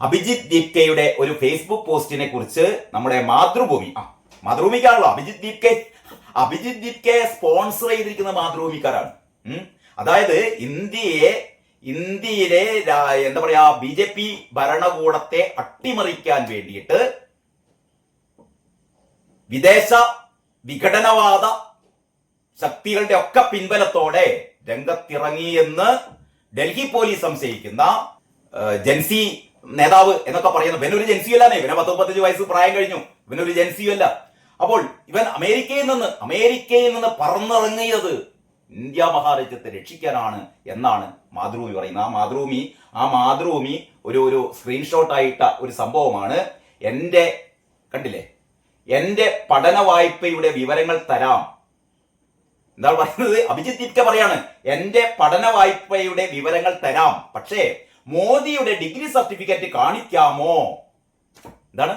അഭിജിത്ത് ദീപ്കയുടെ ഒരു ഫേസ്ബുക്ക് പോസ്റ്റിനെ കുറിച്ച് നമ്മുടെ മാതൃഭൂമിക്കാണല്ലോ അഭിജിത്ത് ദീപ്കയെ സ്പോൺസർ ചെയ്തിരിക്കുന്ന മാതൃഭൂമിക്കാരാണ്. അതായത് ഇന്ത്യയിലെ എന്താ പറയാ BJP ഭരണകൂടത്തെ അട്ടിമറിക്കാൻ വേണ്ടിയിട്ട് വിദേശ വിഘടനവാദ ശക്തികളുടെ ഒക്കെ പിൻബലത്തോടെ രംഗത്തിറങ്ങിയെന്ന് ഡൽഹി പോലീസ് സംശയിക്കുന്ന ജൻസി നേതാവ് എന്നൊക്കെ പറയുന്നു. ഇവനൊരു ജൻസിയല്ലേ, ഇവനെ 10-15 വയസ്സ് പ്രായം കഴിഞ്ഞു, ഇവനൊരു ജൻസിയല്ല. അപ്പോൾ ഇവൻ അമേരിക്കയിൽ നിന്ന് പറന്നിറങ്ങിയത് ഇന്ത്യ മഹാരാജ്യത്തെ രക്ഷിക്കാനാണ് എന്നാണ് മാതൃഭൂമി പറയുന്നത്. ആ മാതൃഭൂമി ഒരു സ്ക്രീൻഷോട്ട് ആയിട്ട ഒരു സംഭവമാണ്. എന്റെ പഠന വായ്പയുടെ വിവരങ്ങൾ തരാം. എന്താണ് പറയുന്നത്? അഭിജിത്ത് ദീപ്ക പറയാണ്, എന്റെ പഠന വായ്പയുടെ വിവരങ്ങൾ തരാം, പക്ഷേ മോദിയുടെ ഡിഗ്രി സർട്ടിഫിക്കറ്റ് കാണിക്കാമോ? എന്താണ്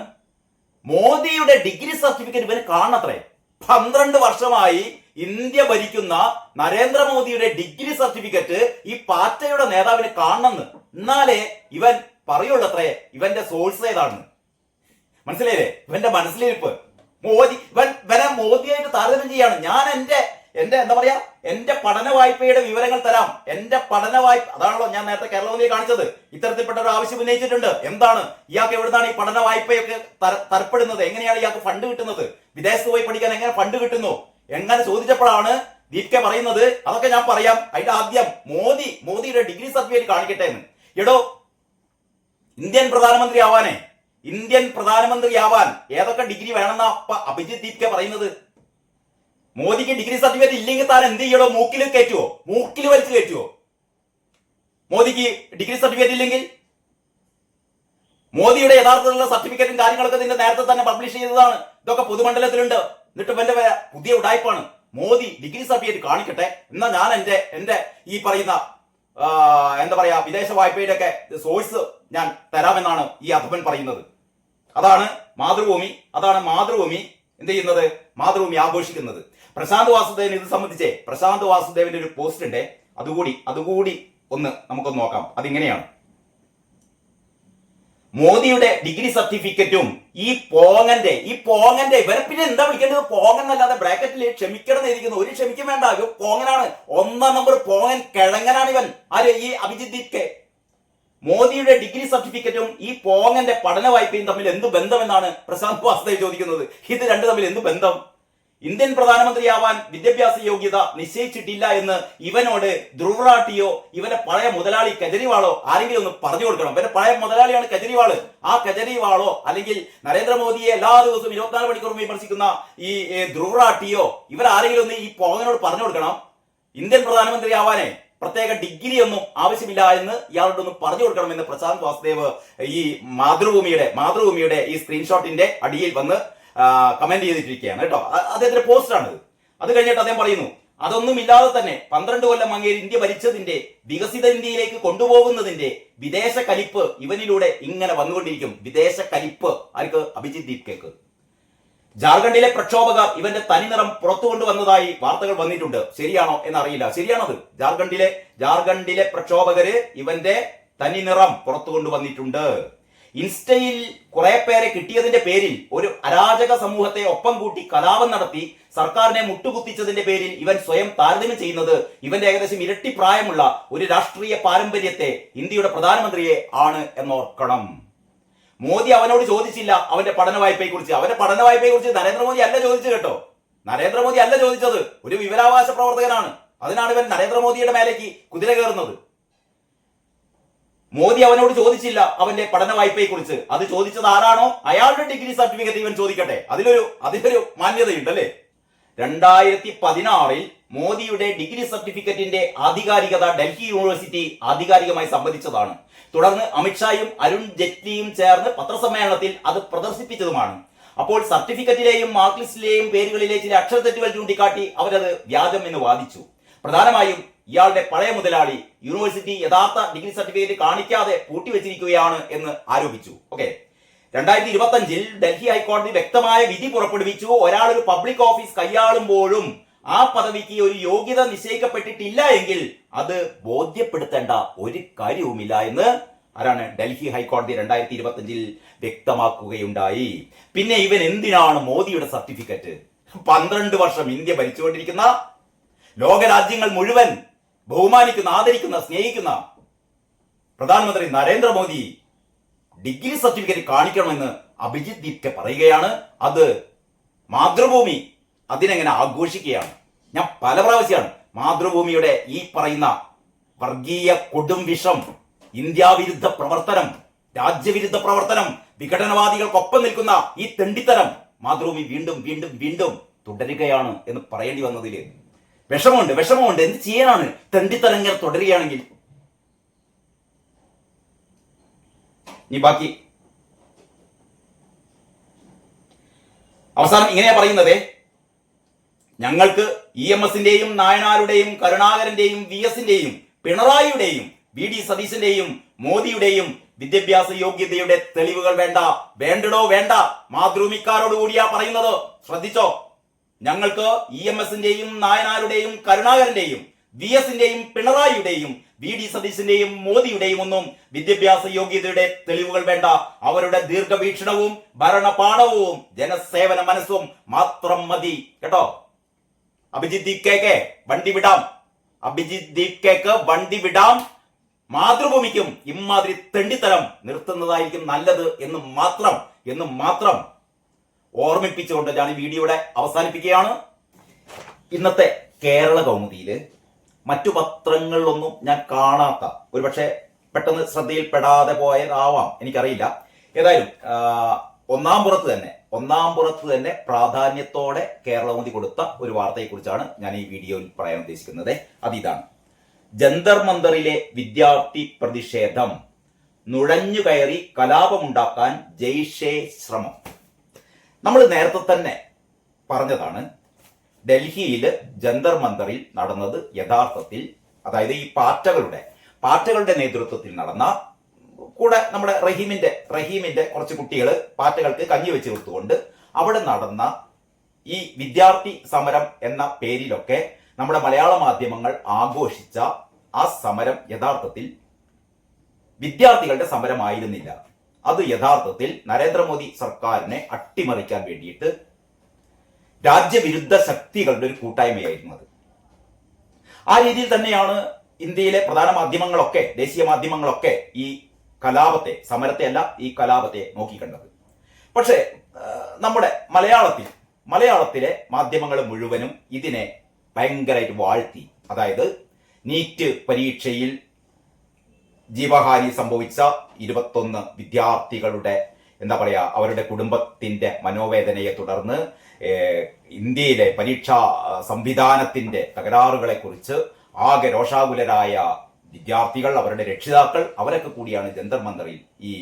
മോദിയുടെ ഡിഗ്രി സർട്ടിഫിക്കറ്റ് ഇവന് കാണണത്രേ. 12 വർഷമായി ഇന്ത്യ ഭരിക്കുന്ന നരേന്ദ്രമോദിയുടെ ഡിഗ്രി സർട്ടിഫിക്കറ്റ് ഈ പാർട്ടിയുടെ നേതാവിന് കാണണമെന്ന്. എന്നാലേ ഇവൻ പറയുള്ളത്രേ ഇവന്റെ സോഴ്സ് ഏതാണെന്ന്. മനസ്സിലായില്ലേ? ഇവന്റെ മനസ്സിലിരിപ്പ്. ഇവനെ മോദിയായിട്ട് താരതമ്യം ചെയ്യാണ്. ഞാൻ എന്റെ എന്താ പറയാ എന്റെ പഠന വായ്പയുടെ വിവരങ്ങൾ തരാം. എന്റെ പഠന വായ്പ അതാണല്ലോ ഞാൻ നേരത്തെ കേരളമോദിയെ കാണിച്ചത്. ഇത്തരത്തിൽപ്പെട്ട ഒരു ആവശ്യം ഉന്നയിച്ചിട്ടുണ്ട്. എന്താണ് ഇയാൾക്ക് എവിടുന്നാണ് ഈ പഠന വായ്പയൊക്കെ തരപ്പെടുന്നത്? എങ്ങനെയാണ് ഇയാൾക്ക് ഫണ്ട് കിട്ടുന്നത്? വിദേശത്ത് പോയി പഠിക്കാൻ എങ്ങനെ ഫണ്ട് കിട്ടുന്നു? എങ്ങനെ ചോദിച്ചപ്പോഴാണ് ദീപ്ക പറയുന്നത്, അതൊക്കെ ഞാൻ പറയാം, അതിന്റെ ആദ്യം മോദിയുടെ ഡിഗ്രി സർട്ടിഫിക്കറ്റ് കാണിക്കട്ടെ എന്ന്. എടോ, ഇന്ത്യൻ പ്രധാനമന്ത്രി ആവാൻ ഏതൊക്കെ ഡിഗ്രി വേണമെന്നാ അഭിജിത്ത് ദീപ്ക പറയുന്നത്? മോദിക്ക് ഡിഗ്രി സർട്ടിഫിക്കറ്റ് ഇല്ലെങ്കിൽ താൻ എന്ത് ചെയ്യണോ? മൂക്കിൽ വലിച്ചു കയറ്റുവോ? മോദിക്ക് ഡിഗ്രി സർട്ടിഫിക്കറ്റ് ഇല്ലെങ്കിൽ മോദിയുടെ യഥാർത്ഥത്തിലുള്ള സർട്ടിഫിക്കറ്റും കാര്യങ്ങളൊക്കെ ഇതിന്റെ നേരത്തെ തന്നെ പബ്ലിഷ് ചെയ്തതാണ്. ഇതൊക്കെ പൊതുമണ്ഡലത്തിലുണ്ട്. എന്നിട്ട് എന്റെ പുതിയ ഉടായ്പാണ്. മോദി ഡിഗ്രി സർട്ടിഫിക്കറ്റ് കാണിക്കട്ടെ, എന്നാ ഞാൻ എന്റെ ഈ പറയുന്ന എന്താ പറയാ വിദേശ വായ്പയുടെ ഒക്കെ സോഴ്സ് ഞാൻ തരാമെന്നാണ് ഈ അധപൻ പറയുന്നത്. അതാണ് മാതൃഭൂമി എന്ത് ചെയ്യുന്നത്? മാതൃഭൂമി ആഘോഷിക്കുന്നത്. പ്രശാന്ത് വാസുദേവൻ ഇത് സംബന്ധിച്ച് പ്രശാന്ത് വാസുദേവന്റെ ഒരു പോസ്റ്റ് ഉണ്ട്. അതുകൂടി നമുക്കൊന്ന് നോക്കാം. അതിങ്ങനെയാണ്: മോദിയുടെ ഡിഗ്രി സർട്ടിഫിക്കറ്റും ഈ പോങ്ങന്റെ ഇവരെ പിന്നെ എന്താ വിളിക്കേണ്ടത്? പോങ്ങൻ അല്ലാതെ ബ്രാക്കറ്റിൽ ക്ഷമിക്കണം എന്നിരിക്കുന്നു. ഒരു ക്ഷമിക്കും വേണ്ട, പോങ്ങനാണ്. 1 നമ്പർ പോങ്ങൻ കിഴങ്ങനാണ് ഇവൻ. ആര്? ഈ അഭിജിത്ത് ദീപ്കെ. മോദിയുടെ ഡിഗ്രി സർട്ടിഫിക്കറ്റും ഈ പോങ്ങന്റെ പഠന വായ്പയും തമ്മിൽ എന്ത് ബന്ധമെന്നാണ് പ്രശാന്ത് വാസുദേവ് ചോദിക്കുന്നത്. ഇത് രണ്ടു തമ്മിൽ എന്ത് ബന്ധം? ഇന്ത്യൻ പ്രധാനമന്ത്രിയാവാൻ വിദ്യാഭ്യാസ യോഗ്യത നിശ്ചയിച്ചിട്ടില്ല എന്ന് ഇവനോട് ധ്രുവറാട്ടിയോ ഇവന്റെ പഴയ മുതലാളി കെജ്രിവാളോ ആരെങ്കിലും ഒന്ന് പറഞ്ഞു കൊടുക്കണം. ഇവന്റെ പഴയ മുതലാളിയാണ് കെജ്രിവാള്. ആ കെജ്രിവാളോ അല്ലെങ്കിൽ നരേന്ദ്രമോദിയെ എല്ലാ ദിവസവും 24 മണിക്കൂർ വിമർശിക്കുന്ന ഈ ധ്രുവറാട്ടിയോ ഇവരാരെങ്കിലും ഒന്ന് ഈ പോങ്ങനോട് പറഞ്ഞു കൊടുക്കണം. ഇന്ത്യൻ പ്രധാനമന്ത്രി ആവാനേ പ്രത്യേക ഡിഗ്രി ഒന്നും ആവശ്യമില്ല എന്ന് ഇയാളോട് ഒന്ന് പറഞ്ഞു കൊടുക്കണമെന്ന് പ്രശാന്ത് വാസുദേവ് ഈ മാതൃഭൂമിയുടെ ഈ സ്ക്രീൻഷോട്ടിന്റെ അടിയിൽ വന്ന് കമന്റ് ചെയ്തിട്ടിരിക്കുകയാണ് കേട്ടോ. അദ്ദേഹത്തിന്റെ പോസ്റ്റാണ്. അത് കഴിഞ്ഞിട്ട് അദ്ദേഹം പറയുന്നു, അതൊന്നുമില്ലാതെ തന്നെ 12 കൊല്ലം അങ്ങേര് ഇന്ത്യ ഭരിച്ചതിന്റെ വികസിത ഇന്ത്യയിലേക്ക് കൊണ്ടുപോകുന്നതിന്റെ വിദേശ കലിപ്പ് ഇവനിലൂടെ ഇങ്ങനെ വന്നുകൊണ്ടിരിക്കും. വിദേശ കലിപ്പ് ആർക്ക്? അഭിജിത്ത് ദീപ്കയ്ക്ക്. ജാർഖണ്ഡിലെ പ്രക്ഷോഭകർ ഇവന്റെ തനിനിറം പുറത്തു കൊണ്ടുവന്നതായി വാർത്തകൾ വന്നിട്ടുണ്ട്. ശരിയാണോ എന്നറിയില്ല. ശരിയാണത്. ജാർഖണ്ഡിലെ പ്രക്ഷോഭകര് ഇവന്റെ തനിനിറം പുറത്തു കൊണ്ടുവന്നിട്ടുണ്ട്. ഇൻസ്റ്റയിൽ കുറെ പേരെ കിട്ടിയതിന്റെ പേരിൽ ഒരു അരാജക സമൂഹത്തെ ഒപ്പം കൂട്ടി കലാപം നടത്തി സർക്കാരിനെ മുട്ടുകുത്തിച്ചതിന്റെ പേരിൽ ഇവൻ സ്വയം താരതമ്യം ചെയ്യുന്നത് ഇവന്റെ ഏകദേശം ഇരട്ടി പ്രായമുള്ള ഒരു രാഷ്ട്രീയ പാരമ്പര്യത്തെ, ഇന്ത്യയുടെ പ്രധാനമന്ത്രിയെ ആണ് എന്നോർക്കണം. മോദി അവനോട് ചോദിച്ചില്ല അവന്റെ പഠന വായ്പയെ കുറിച്ച്. നരേന്ദ്രമോദി അല്ല ചോദിച്ചു കേട്ടോ. നരേന്ദ്രമോദി അല്ല ചോദിച്ചത്. ഒരു വിവരാവകാശ പ്രവർത്തകനാണ്. അതിനാണ് ഇവൻ നരേന്ദ്രമോദിയുടെ മേലേക്ക് കുതിര കയറുന്നത്. മോദി അവനോട് ചോദിച്ചില്ല അവന്റെ പഠന വായ്പയെ കുറിച്ച്. അത് ചോദിച്ചത് ആരാണോ അയാളുടെ ഡിഗ്രി സർട്ടിഫിക്കറ്റ് ഇവൻ ചോദിക്കട്ടെ. അതിലൊരു മാന്യതയുണ്ടല്ലേ. 2016 മോദിയുടെ ഡിഗ്രി സർട്ടിഫിക്കറ്റിന്റെ ആധികാരികത ഡൽഹി യൂണിവേഴ്സിറ്റി ആധികാരികമായി സംബന്ധിച്ചതാണ്. തുടർന്ന് അമിത്ഷായും അരുൺ ജെയ്റ്റ്ലിയും ചേർന്ന് പത്രസമ്മേളനത്തിൽ അത് പ്രദർശിപ്പിച്ചതുമാണ്. അപ്പോൾ സർട്ടിഫിക്കറ്റിലെയും മാർക്ക് ലിസ്റ്റിലെയും പേരുകളിലെ ചില അക്ഷരത്തെറ്റുകൾ ചൂണ്ടിക്കാട്ടി അവരത് വ്യാജം എന്ന് വാദിച്ചു. പ്രധാനമായും ഇയാളുടെ പഴയ മുതലാളി യൂണിവേഴ്സിറ്റി യഥാർത്ഥ ഡിഗ്രി സർട്ടിഫിക്കറ്റ് കാണിക്കാതെ പൂട്ടിവെച്ചിരിക്കുകയാണ് എന്ന് ആരോപിച്ചു. 2025 ഡൽഹി ഹൈക്കോടതി വ്യക്തമായ വിധി പുറപ്പെടുവിച്ചു. ഒരാൾ ഒരു പബ്ലിക് ഓഫീസ് കൈയാളുമ്പോഴും ആ പദവിക്ക് ഒരു യോഗ്യത നിശ്ചയിക്കപ്പെട്ടിട്ടില്ല എങ്കിൽ അത് ബോധ്യപ്പെടുത്തേണ്ട ഒരു കാര്യവുമില്ല എന്ന് ആരാണ്? ഡൽഹി ഹൈക്കോടതി 2025 വ്യക്തമാക്കുകയുണ്ടായി. പിന്നെ ഇവൻ എന്തിനാണ് മോദിയുടെ സർട്ടിഫിക്കറ്റ്? 12 വർഷം ഇന്ത്യ ഭരിച്ചുകൊണ്ടിരിക്കുന്ന, ലോകരാജ്യങ്ങൾ മുഴുവൻ ബഹുമാനിക്കുന്ന, ആദരിക്കുന്ന, സ്നേഹിക്കുന്ന പ്രധാനമന്ത്രി നരേന്ദ്രമോദി ഡിഗ്രി സർട്ടിഫിക്കറ്റ് കാണിക്കണമെന്ന് അഭിജിത്ത് ദീപ്കെ പറയുകയാണ്. അത് മാതൃഭൂമി അതിനെങ്ങനെ ആഘോഷിക്കുകയാണ്. ഞാൻ പല പ്രാവശ്യമാണ് മാതൃഭൂമിയുടെ ഈ പറയുന്ന വർഗീയ കൊടും വിഷം, ഇന്ത്യാവിരുദ്ധ പ്രവർത്തനം, രാജ്യവിരുദ്ധ പ്രവർത്തനം, വിഘടനവാദികൾക്കൊപ്പം നിൽക്കുന്ന ഈ തെണ്ടിത്തരം മാതൃഭൂമി വീണ്ടും വീണ്ടും വീണ്ടും തുടരുകയാണ് എന്ന് പറയേണ്ടി വന്നതിൽ വിഷമമുണ്ട്. എന്ത് ചെയ്യാനാണ്? തെണ്ടിത്തരങ്ങൾ തുടരുകയാണെങ്കിൽ. ഇനി ബാക്കി അവസാനം ഇങ്ങനെയാ പറയുന്നത്: ഞങ്ങൾക്ക് EMSന്റെയും നായനാരുടെയും കരുണാകരന്റെയും VSന്റെയും പിണറായിയുടെയും VD സതീശന്റെയും മോദിയുടെയും വിദ്യാഭ്യാസ യോഗ്യതയുടെ തെളിവുകൾ വേണ്ടടോ വേണ്ട. മാതൃഭൂമിക്കാരോട് കൂടിയാ പറയുന്നത്, ശ്രദ്ധിച്ചോ. ഞങ്ങൾക്ക് EMSന്റെയും നായനാരുടെയും കരുണാകരന്റെയും VSന്റെയും പിണറായിയുടെയും VD സതീശന്റെയും മോദിയുടെയും ഒന്നും വിദ്യാഭ്യാസ യോഗ്യതയുടെ തെളിവുകൾ വേണ്ട. അവരുടെ ദീർഘവീക്ഷണവും ഭരണപാഠവും ജനസേവന മനസ്സും മാത്രം മതി. കേട്ടോ? അഭിജിത്ത് ദീപ്കേക്ക് വണ്ടി വിടാം. മാതൃഭൂമിക്കും ഇമാതിരി തെണ്ടിത്തരം നിർത്തുന്നതായിരിക്കും നല്ലത് എന്ന് മാത്രം ഓർമ്മിപ്പിച്ചുകൊണ്ട് ഞാൻ ഈ വീഡിയോയുടെ അവസാനിപ്പിക്കുകയാണ്. ഇന്നത്തെ കേരള കൗമുദിയില് മറ്റു പത്രങ്ങളിലൊന്നും ഞാൻ കാണാത്ത, ഒരുപക്ഷെ പെട്ടെന്ന് ശ്രദ്ധയിൽപ്പെടാതെ പോയതാവാം, എനിക്കറിയില്ല. ഏതായാലും ഒന്നാം പുറത്ത് തന്നെ പ്രാധാന്യത്തോടെ കേരള കൗമുദി കൊടുത്ത ഒരു വാർത്തയെക്കുറിച്ചാണ് ഞാൻ ഈ വീഡിയോയിൽ പറയാൻ ഉദ്ദേശിക്കുന്നത്. അതിതാണ്: ജന്തർ മന്ദറിലെ വിദ്യാർത്ഥി പ്രതിഷേധം, നുഴഞ്ഞു കയറി കലാപമുണ്ടാക്കാൻ ജയ്ഷെ ശ്രമം. നമ്മൾ നേരത്തെ തന്നെ പറഞ്ഞതാണ്, ഡൽഹിയിൽ ജന്തർ മന്ദറിൽ നടന്നത് യഥാർത്ഥത്തിൽ, അതായത് ഈ പാർട്ടികളുടെ നേതൃത്വത്തിൽ നടന്ന, കൂടെ നമ്മുടെ റഹീമിന്റെ കുറച്ച് കുട്ടികൾ പാർട്ടികൾക്ക് കഞ്ഞി വെച്ച് കൊടുത്തുകൊണ്ട് അവിടെ നടന്ന ഈ വിദ്യാർത്ഥി സമരം എന്ന പേരിലൊക്കെ നമ്മുടെ മലയാള മാധ്യമങ്ങൾ ആഘോഷിച്ച ആ സമരം യഥാർത്ഥത്തിൽ വിദ്യാർത്ഥികളുടെ സമരമായിരുന്നില്ല. അത് യഥാർത്ഥത്തിൽ നരേന്ദ്രമോദി സർക്കാരിനെ അട്ടിമറിക്കാൻ വേണ്ടിയിട്ട് രാജ്യവിരുദ്ധ ശക്തികളുടെ ഒരു കൂട്ടായ്മയായിരുന്നത്. ആ രീതിയിൽ തന്നെയാണ് ഇന്ത്യയിലെ പ്രധാന മാധ്യമങ്ങളൊക്കെ, ദേശീയ മാധ്യമങ്ങളൊക്കെ ഈ കലാപത്തെ നോക്കിക്കണ്ടത്. പക്ഷേ നമ്മുടെ മലയാളത്തിലെ മാധ്യമങ്ങൾ മുഴുവനും ഇതിനെ ഭയങ്കരമായിട്ട് വാഴ്ത്തി. അതായത് നീറ്റ് പരീക്ഷയിൽ ജീവഹാനി സംഭവിച്ച 21 വിദ്യാർത്ഥികളുടെ അവരുടെ കുടുംബത്തിന്റെ മനോവേദനയെ തുടർന്ന് ഇന്ത്യയിലെ പരീക്ഷാ സംവിധാനത്തിന്റെ തകരാറുകളെ കുറിച്ച് ആകെ രോഷാകുലരായ വിദ്യാർത്ഥികൾ, അവരുടെ രക്ഷിതാക്കൾ, അവരൊക്കെ കൂടിയാണ് ജന്തർ മന്ദറിൽ ഈ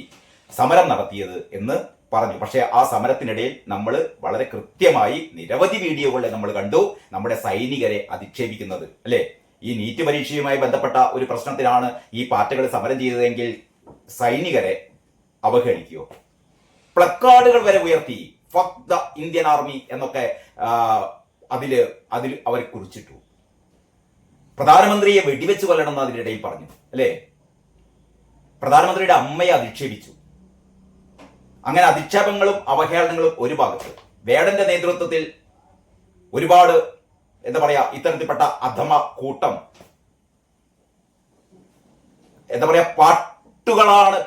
സമരം നടത്തിയത് എന്ന് പറഞ്ഞു. പക്ഷെ ആ സമരത്തിനിടയിൽ നമ്മൾ വളരെ കൃത്യമായി നിരവധി വീഡിയോകളിൽ നമ്മൾ കണ്ടു നമ്മുടെ സൈനികരെ അധിക്ഷേപിക്കുന്നത്, അല്ലെ? ഈ നീറ്റ് പരീക്ഷയുമായി ബന്ധപ്പെട്ട ഒരു പ്രശ്നത്തിലാണ് ഈ പാർട്ടികൾ സമരം ചെയ്തതെങ്കിൽ സൈനികരെ അവഹേളിക്കുകയോ, പ്ലക്കാർഡുകൾ വരെ ഉയർത്തി ഫക്ക് ദ ഇന്ത്യൻ ആർമി എന്നൊക്കെ അതിൽ അവർ കുറിച്ചിട്ടു. പ്രധാനമന്ത്രിയെ വെടിവെച്ച് കൊല്ലണമെന്ന് അതിനിടയിൽ പറഞ്ഞു, അല്ലേ? പ്രധാനമന്ത്രിയുടെ അമ്മയെ അധിക്ഷേപിച്ചു. അങ്ങനെ അധിക്ഷേപങ്ങളും അവഹേളനങ്ങളും ഒരു ഭാഗത്ത്, വേടന്റെ നേതൃത്വത്തിൽ ഒരുപാട് ഇത്തരത്തിൽപ്പെട്ട അധമ കൂട്ടം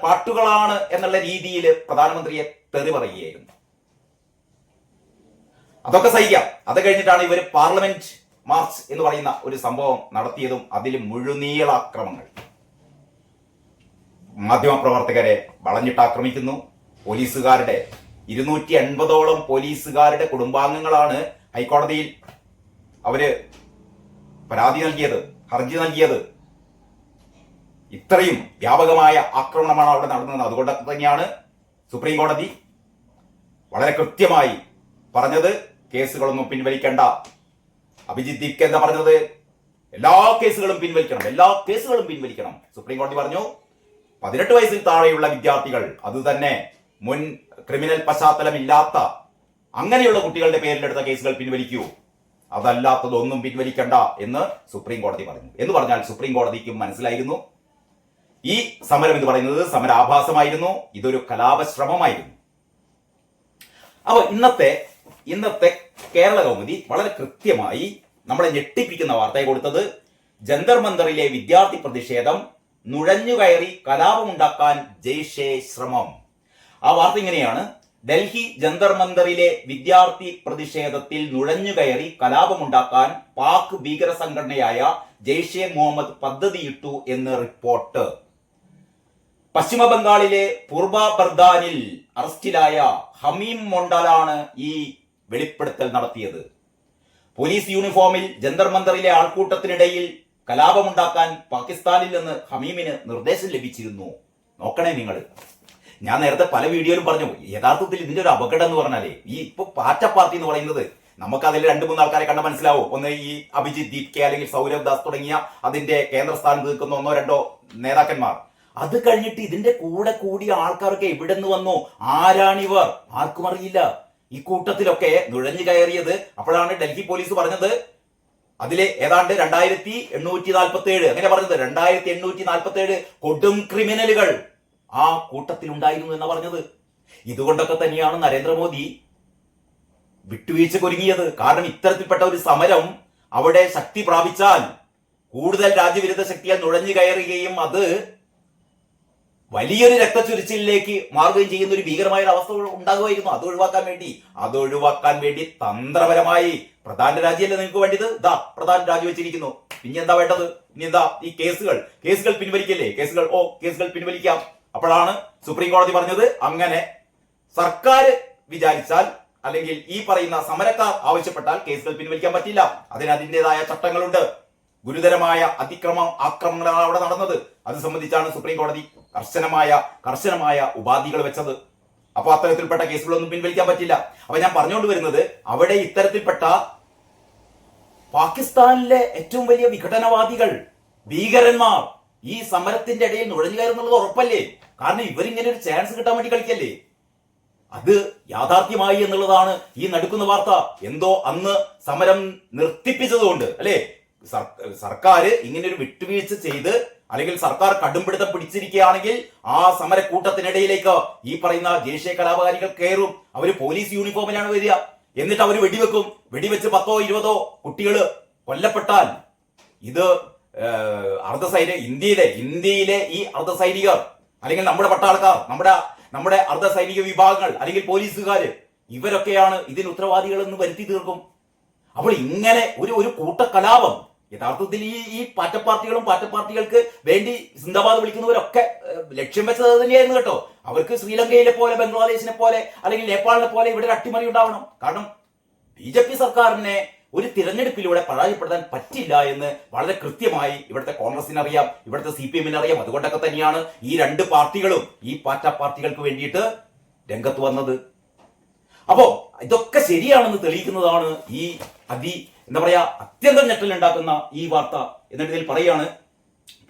പാട്ടുകളാണ് എന്നുള്ള രീതിയിൽ പ്രധാനമന്ത്രിയെ തെറി പറയുകയായിരുന്നു. അതൊക്കെ സഹിക്കാം. അത് കഴിഞ്ഞിട്ടാണ് ഇവർ പാർലമെന്റ് മാർച്ച് എന്ന് പറയുന്ന ഒരു സംഭവം നടത്തിയതും അതിൽ മുഴുനീളാക്രമങ്ങൾ. മാധ്യമപ്രവർത്തകരെ വളഞ്ഞിട്ട് ആക്രമിക്കുന്നു. പോലീസുകാരുടെ 280ഓളം പോലീസുകാരുടെ കുടുംബാംഗങ്ങളാണ് ഹൈക്കോടതിയിൽ അവര് ഹർജി നൽകിയത്. ഇത്രയും വ്യാപകമായ ആക്രമണമാണ് അവിടെ നടന്നത്. അതുകൊണ്ട് തന്നെയാണ് സുപ്രീം കോടതി വളരെ കൃത്യമായി പറഞ്ഞത്, കേസുകളൊന്നും പിൻവലിക്കേണ്ട. അഭിജിത്ത് ദീപ്കെ എന്താ പറഞ്ഞത്? എല്ലാ കേസുകളും പിൻവലിക്കണം. സുപ്രീം കോടതി പറഞ്ഞു 18 വയസ്സിൽ താഴെയുള്ള വിദ്യാർത്ഥികൾ, അതുതന്നെ മുൻ ക്രിമിനൽ പശ്ചാത്തലമില്ലാത്ത അങ്ങനെയുള്ള കുട്ടികളുടെ പേരിലെടുത്ത കേസുകൾ പിൻവലിക്കൂ, അതല്ലാത്തതൊന്നും പിൻവലിക്കണ്ട എന്ന് സുപ്രീം കോടതി പറഞ്ഞു. എന്ന് പറഞ്ഞാൽ സുപ്രീം കോടതിക്കും മനസ്സിലായിരുന്നു ഈ സമരം എന്ന് പറയുന്നത് സമരാഭാസമായിരുന്നു, ഇതൊരു കലാപശ്രമമായിരുന്നു. അപ്പോൾ ഇന്നത്തെ കേരള കൗമുദി വളരെ കൃത്യമായി നമ്മളെ ഞെട്ടിപ്പിക്കുന്ന വാർത്തയെ കൊടുത്തത് ജന്തർ മന്ദറിലെ വിദ്യാർത്ഥി പ്രതിഷേധം, നുഴഞ്ഞുകയറി കലാപമുണ്ടാക്കാൻ ജെയ്ഷെ ശ്രമം. ആ വാർത്ത ഇങ്ങനെയാണ്: ഡൽഹി ജന്തർ മന്ദറിലെ വിദ്യാർത്ഥി പ്രതിഷേധത്തിൽ നുഴഞ്ഞുകയറി കലാപമുണ്ടാക്കാൻ പാക് ഭീകര സംഘടനയായ ജെയ്ഷെ മുഹമ്മദ് പദ്ധതിയിട്ടു എന്ന് റിപ്പോർട്ട്. പശ്ചിമ ബംഗാളിലെ പൂർബ ബർദാനിൽ അറസ്റ്റിലായ ഹമീം മൊണ്ടാലാണ് ഈ വെളിപ്പെടുത്തൽ നടത്തിയത്. പോലീസ് യൂണിഫോമിൽ ജന്തർ മന്ദറിലെ ആൾക്കൂട്ടത്തിനിടയിൽ കലാപമുണ്ടാക്കാൻ പാകിസ്ഥാനിൽ നിന്ന് ഹമീമിന് നിർദ്ദേശം ലഭിച്ചിരുന്നു. നോക്കണേ നിങ്ങൾ, ഞാൻ നേരത്തെ പല വീഡിയോയിലും പറഞ്ഞു, യഥാർത്ഥത്തിൽ ഇതിന്റെ ഒരു അപകടം എന്ന് പറഞ്ഞാലേ ഈ ഇപ്പൊ പാറ്റ പാർട്ടി എന്ന് പറയുന്നത് നമുക്ക് അതിൽ 2-3 ആൾക്കാരെ കണ്ട മനസ്സിലാവും. ഒന്ന് ഈ അഭിജിത് ദീപ് കെ അല്ലെങ്കിൽ സൗരവ് ദാസ് തുടങ്ങിയ അതിന്റെ കേന്ദ്രസ്ഥാനത്ത് നിൽക്കുന്ന 1-2 നേതാക്കന്മാർ. അത് കഴിഞ്ഞിട്ട് ഇതിന്റെ കൂടെ കൂടിയ ആൾക്കാരൊക്കെ എവിടെ നിന്ന് വന്നു, ആരാണിവർ, ആർക്കും അറിയില്ല. ഈ കൂട്ടത്തിലൊക്കെ നുഴഞ്ഞു കയറിയത് അപ്പോഴാണ് ഡൽഹി പോലീസ് പറഞ്ഞത് അതിലെ ഏതാണ്ട് 2847 അങ്ങനെ പറഞ്ഞത് 2847 കൊടും ക്രിമിനലുകൾ ആ കൂട്ടത്തിൽ ഉണ്ടായിരുന്നു എന്ന് പറഞ്ഞത്. ഇതുകൊണ്ടൊക്കെ തന്നെയാണ് നരേന്ദ്രമോദി വിട്ടുവീഴ്ചക്കൊരുങ്ങിയത്. കാരണം ഇത്തരത്തിൽപ്പെട്ട ഒരു സമരം അവിടെ ശക്തി പ്രാപിച്ചാൽ കൂടുതൽ രാജ്യവിരുദ്ധ ശക്തിയാൽ നുഴഞ്ഞു കയറുകയും അത് വലിയൊരു രക്തച്ചൊരിച്ചിലേക്ക് മാറുകയും ചെയ്യുന്ന ഒരു ഭീകരമായ അവസ്ഥ ഉണ്ടാകുമായിരുന്നു. അത് ഒഴിവാക്കാൻ വേണ്ടി തന്ത്രപരമായി പ്രധാന രാജ്യമല്ലേ നിങ്ങൾക്ക് വേണ്ടത്, പ്രധാന രാജ്യം വെച്ചിരിക്കുന്നു. ഇനി എന്താ വേണ്ടത്? ഇനി എന്താ ഈ കേസുകൾ പിൻവലിക്കല്ലേ? കേസുകൾ പിൻവലിക്കാം. അപ്പോഴാണ് സുപ്രീം കോടതി പറഞ്ഞത് അങ്ങനെ സർക്കാർ വിചാരിച്ചാൽ അല്ലെങ്കിൽ ഈ പറയുന്ന സമരക്കാർ ആവശ്യപ്പെട്ടാൽ കേസുകൾ പിൻവലിക്കാൻ പറ്റില്ല. അതിൻ്റെതായ ചട്ടങ്ങളുണ്ട്. ഗുരുതരമായ ആക്രമണങ്ങളാണ് അവിടെ നടന്നത്. അത് സംബന്ധിച്ചാണ് സുപ്രീം കോടതി കർശനമായ ഉപാധികൾ വെച്ചത്. അപ്പൊ അത്തരത്തിൽപ്പെട്ട കേസുകളൊന്നും പിൻവലിക്കാൻ പറ്റില്ല. അപ്പൊ ഞാൻ പറഞ്ഞുകൊണ്ട് വരുന്നത്, അവിടെ ഇത്തരത്തിൽപ്പെട്ട പാകിസ്ഥാനിലെ ഏറ്റവും വലിയ വിഘടനവാദികൾ, ഭീകരന്മാർ ഈ സമരത്തിന്റെ ഇടയിൽ നുഴഞ്ഞു കയറുന്നുള്ളത് ഉറപ്പല്ലേ? കാരണം ഇവരിങ്ങനെ ഒരു ചാൻസ് കിട്ടാൻ വേണ്ടി കളിക്കല്ലേ. അത് യാഥാർത്ഥ്യമായി എന്നുള്ളതാണ് ഈ നടുക്കുന്ന വാർത്ത. എന്തോ അന്ന് സമരം നിർത്തിപ്പിച്ചതുകൊണ്ട് അല്ലെ, സർക്കാർ ഇങ്ങനെ ഒരു വിട്ടുവീഴ്ച ചെയ്ത് അല്ലെങ്കിൽ സർക്കാർ കടുംപിടുത്തം പിടിച്ചിരിക്കുകയാണെങ്കിൽ ആ സമരക്കൂട്ടത്തിനിടയിലേക്ക് ഈ പറയുന്ന ജെയ്ഷെ കലാപകാരികൾ കയറും. അവര് പോലീസ് യൂണിഫോമിലാണ് വരിക. എന്നിട്ട് അവർ വെടിവെച്ച് 10-20 കുട്ടികൾ കൊല്ലപ്പെട്ടാൽ ഇത് ഇന്ത്യയിലെ ഈ അർദ്ധസൈനികർ അല്ലെങ്കിൽ നമ്മുടെ പട്ടാളക്കാർ, നമ്മുടെ അർദ്ധസൈനിക വിഭാഗങ്ങൾ അല്ലെങ്കിൽ പോലീസുകാര്, ഇവരൊക്കെയാണ് ഇതിന് ഉത്തരവാദികൾ എന്ന് വരുത്തി തീർക്കും. അപ്പോൾ ഇങ്ങനെ ഒരു കൂട്ടക്കലാപം യഥാർത്ഥത്തിൽ ഈ പാർട്ടികൾക്ക് വേണ്ടി സിന്ദാബാദ് വിളിക്കുന്നവരൊക്കെ ലക്ഷ്യം വെച്ചത് തന്നെയായിരുന്നു കേട്ടോ. അവർക്ക് ശ്രീലങ്കയിലെ പോലെ, ബംഗ്ലാദേശിനെ പോലെ അല്ലെങ്കിൽ നേപ്പാളിനെ പോലെ ഇവിടെ ഒരു അട്ടിമറി ഉണ്ടാവണം. കാരണം BJP സർക്കാരിനെ ഒരു തിരഞ്ഞെടുപ്പിലൂടെ പരാജയപ്പെടുത്താൻ പറ്റില്ല എന്ന് വളരെ കൃത്യമായി ഇവിടുത്തെ കോൺഗ്രസിന് അറിയാം, ഇവിടുത്തെ CPM അറിയാം. അതുകൊണ്ടൊക്കെ തന്നെയാണ് ഈ 2 പാർട്ടികളും ഈ പാർട്ടികൾക്ക് വേണ്ടിയിട്ട് രംഗത്ത് വന്നത്. അപ്പോ ഇതൊക്കെ ശരിയാണെന്ന് തെളിയിക്കുന്നതാണ് ഈ അത്യന്തം ഞെട്ടലുണ്ടാക്കുന്ന ഈ വാർത്ത. എന്നിട്ട് ഇതിൽ പറയാണ്,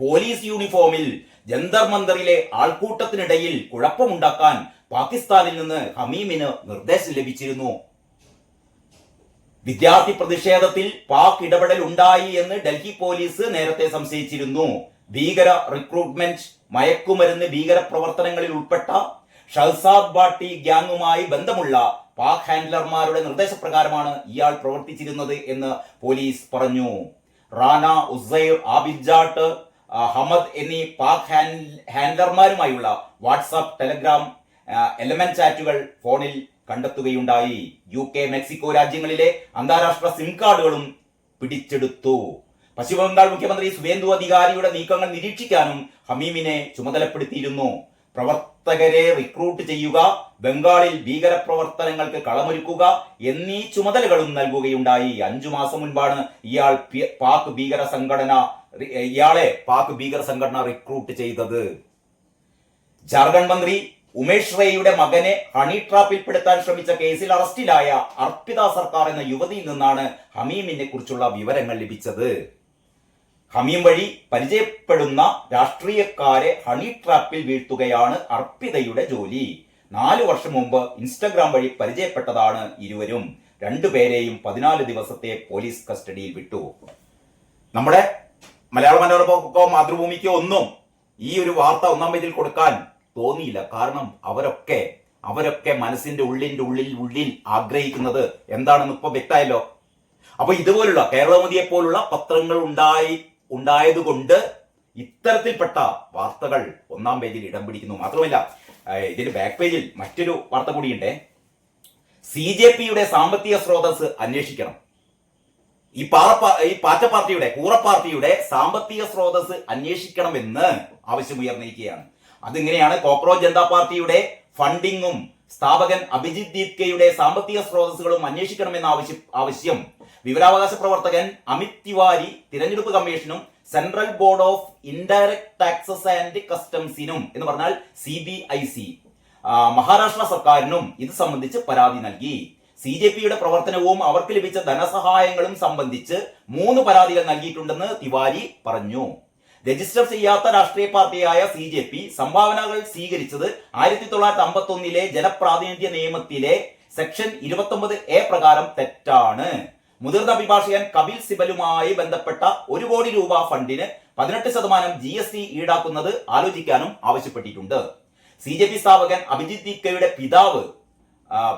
പോലീസ് യൂണിഫോമിൽ ജന്തർ മന്ദറിലെ ആൾക്കൂട്ടത്തിനിടയിൽ കുഴപ്പമുണ്ടാക്കാൻ പാകിസ്ഥാനിൽ നിന്ന് ഹമീമിന് നിർദ്ദേശം ലഭിച്ചിരുന്നു. വിദ്യാർത്ഥി പ്രതിഷേധത്തിൽ പാക് ഇടപെടൽ ഉണ്ടായി എന്ന് ഡൽഹി പോലീസ് നേരത്തെ സംശയിച്ചിരുന്നു. ഭീകര റിക്രൂട്ട്മെന്റ്, മയക്കുമരുന്ന് ഭീകര പ്രവർത്തനങ്ങളിൽ ഉൾപ്പെട്ട ഷഹസാദ് ബാട്ടി ഗ്യാങ്ങുമായി ബന്ധമുള്ള പാക് ഹാൻഡ്ലർമാരുടെ നിർദ്ദേശപ്രകാരമാണ് ഇയാൾ പ്രവർത്തിച്ചിരുന്നത് എന്ന് പോലീസ് പറഞ്ഞു. റാന, ഉസൈർ, ആബിദ് ഹമദ് എന്നീ പാക് ഹാൻഡ്ലർമാരുമായുള്ള വാട്സാപ്പ്, ടെലഗ്രാം, എലമെന്റ് ചാറ്റുകൾ ഫോണിൽ കണ്ടെത്തുകയുണ്ടായി. UK, മെക്സിക്കോ രാജ്യങ്ങളിലെ അന്താരാഷ്ട്ര സിം കാർഡുകളും പിടിച്ചെടുത്തു. പശ്ചിമബംഗാൾ മുഖ്യമന്ത്രി സുവേന്ദു അധികാരിയുടെ നീക്കങ്ങൾ നിരീക്ഷിക്കാനും ഹമീമിനെ ചുമതലപ്പെടുത്തിയിരുന്നു. പ്രവർത്തകരെ റിക്രൂട്ട് ചെയ്യുക, ബംഗാളിൽ ഭീകര പ്രവർത്തനങ്ങൾക്ക് കളമൊരുക്കുക എന്നീ ചുമതലകളും നൽകുകയുണ്ടായി. 5 മാസം മുൻപാണ് ഇയാളെ പാക് ഭീകര സംഘടന റിക്രൂട്ട് ചെയ്തത്. ജാർഖണ്ഡ് മന്ത്രി ഉമേഷ് റേയുടെ മകനെ ഹണി ട്രാപ്പിൽപ്പെടുത്താൻ ശ്രമിച്ച കേസിൽ അറസ്റ്റിലായ അർപ്പിത സർക്കാർ എന്ന യുവതിയിൽ നിന്നാണ് ഹമീമിനെ കുറിച്ചുള്ള വിവരങ്ങൾ ലഭിച്ചത്. ഹമീം വഴി പരിചയപ്പെടുന്ന രാഷ്ട്രീയക്കാരെ ഹണി ട്രാപ്പിൽ വീഴ്ത്തുകയാണ് അർപ്പിതയുടെ ജോലി. 4 വർഷം മുമ്പ് ഇൻസ്റ്റഗ്രാം വഴി പരിചയപ്പെട്ടതാണ് ഇരുവരും. 2 പേരെയും 14 ദിവസത്തെ പോലീസ് കസ്റ്റഡിയിൽ വിട്ടു. നമ്മുടെ മലയാള മനോരമക്കോ മാതൃഭൂമിക്കോ ഒന്നും ഈ ഒരു വാർത്ത ഒന്നാം പേജിൽ കൊടുക്കാൻ തോന്നിയില്ല. കാരണം അവരൊക്കെ മനസ്സിന്റെ ഉള്ളിൽ ആഗ്രഹിക്കുന്നത് എന്താണെന്ന് ഇപ്പൊ വ്യക്തമായല്ലോ. അപ്പൊ ഇതുപോലുള്ള കേരളമതിയെ പോലുള്ള പത്രങ്ങൾ ഉണ്ടായതുകൊണ്ട് ഇത്തരത്തിൽപ്പെട്ട വാർത്തകൾ ഒന്നാം പേജിൽ ഇടം പിടിക്കുന്നു. മാത്രമല്ല ഇതിന്റെ ബാക്ക് പേജിൽ മറ്റൊരു വാർത്ത കൂടിയുണ്ട്. CJPയുടെ സാമ്പത്തിക സ്രോതസ് അന്വേഷിക്കണം. ഈ പാറ്റ പാർട്ടിയുടെ കൂറ പാർട്ടിയുടെ സാമ്പത്തിക സ്രോതസ് അന്വേഷിക്കണമെന്ന് ആവശ്യമുയർന്നിരിക്കുകയാണ്. അതിങ്ങനെയാണ്: കോക്രോച്ച് ജനതാ പാർട്ടിയുടെ ഫണ്ടിങ്ങും സ്ഥാപകൻ അഭിജിത് ദീപ്കയുടെ സാമ്പത്തിക സ്രോതസ്സുകളും അന്വേഷിക്കണമെന്ന ആവശ്യം വിവരാവകാശ പ്രവർത്തകൻ അമിത് തിവാരി തിരഞ്ഞെടുപ്പ് കമ്മീഷനും Central Board of Indirect Taxes and കസ്റ്റംസിനും എന്ന് പറഞ്ഞാൽ CBIC മഹാരാഷ്ട്ര സർക്കാരിനും ഇത് സംബന്ധിച്ച് പരാതി നൽകി. CJPയുടെ പ്രവർത്തനവും അവർക്ക് ലഭിച്ച ധനസഹായങ്ങളും സംബന്ധിച്ച് 3 പരാതികൾ നൽകിയിട്ടുണ്ടെന്ന് തിവാരി പറഞ്ഞു. രജിസ്റ്റർ ചെയ്യാത്ത രാഷ്ട്രീയ പാർട്ടിയായ CJP സംഭാവനകൾ സ്വീകരിച്ചത് 1951 ജനപ്രാതിനിധ്യ നിയമത്തിലെ സെക്ഷൻ 29A പ്രകാരം തെറ്റാണ്. മുതിർന്ന അഭിഭാഷകൻ കപിൽ സിബലുമായി ബന്ധപ്പെട്ട 1 കോടി രൂപ ഫണ്ടിന് 18% GST ഈടാക്കുന്നത് ആലോചിക്കാനും ആവശ്യപ്പെട്ടിട്ടുണ്ട്. CJP സ്ഥാപകൻ അഭിജിത് ദീപ്കയുടെ പിതാവ്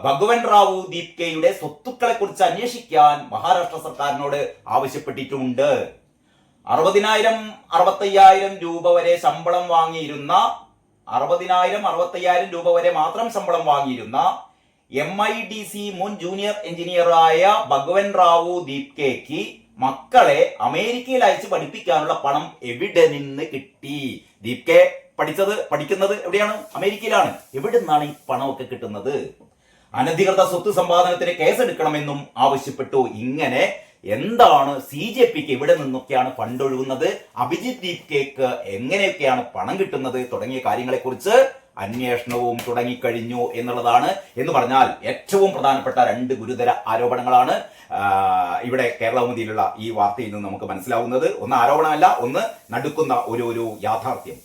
ഭഗവൻ റാവു ദീപ്കയുടെ സ്വത്തുക്കളെ കുറിച്ച് അന്വേഷിക്കാൻ മഹാരാഷ്ട്ര സർക്കാരിനോട് ആവശ്യപ്പെട്ടിട്ടുണ്ട്. 60,000-65,000 രൂപ വരെ ശമ്പളം വാങ്ങിയിരുന്ന 60,000-65,000 രൂപ വരെ മാത്രം ശമ്പളം വാങ്ങിയിരുന്ന MIDC മുൻ ജൂനിയർ എഞ്ചിനീയറായ ഭഗവൻ റാവു ദീപ്കയ്ക്ക് മക്കളെ അമേരിക്കയിൽ അയച്ച് പഠിപ്പിക്കാനുള്ള പണം എവിടെ നിന്ന് കിട്ടി? ദീപ്കെ പഠിക്കുന്നത് എവിടെയാണ്? അമേരിക്കയിലാണ്. എവിടെ നിന്നാണ് ഈ പണമൊക്കെ കിട്ടുന്നത്? അനധികൃത സ്വത്ത് സമ്പാദനത്തിന് കേസെടുക്കണമെന്നും ആവശ്യപ്പെട്ടു. ഇങ്ങനെ എന്താണ് CJPക്ക് എവിടെ നിന്നൊക്കെയാണ് ഫണ്ട് ഒഴുകുന്നത്, അഭിജിത് ദീപ്കയ്ക്ക് എങ്ങനെയൊക്കെയാണ് പണം കിട്ടുന്നത് തുടങ്ങിയ കാര്യങ്ങളെക്കുറിച്ച് അന്വേഷണവും തുടങ്ങിക്കഴിഞ്ഞു എന്നുള്ളതാണ്. എന്ന് പറഞ്ഞാൽ ഏറ്റവും പ്രധാനപ്പെട്ട 2 ഗുരുതര ആരോപണങ്ങളാണ് ഇവിടെ കേരളകൗമുദിയിലുള്ള ഈ വാർത്തയിൽ നിന്ന് നമുക്ക് മനസ്സിലാവുന്നത്. ഒന്ന് ആരോപണമല്ല, ഒന്ന് നടുക്കുന്ന ഒരു യാഥാർത്ഥ്യം.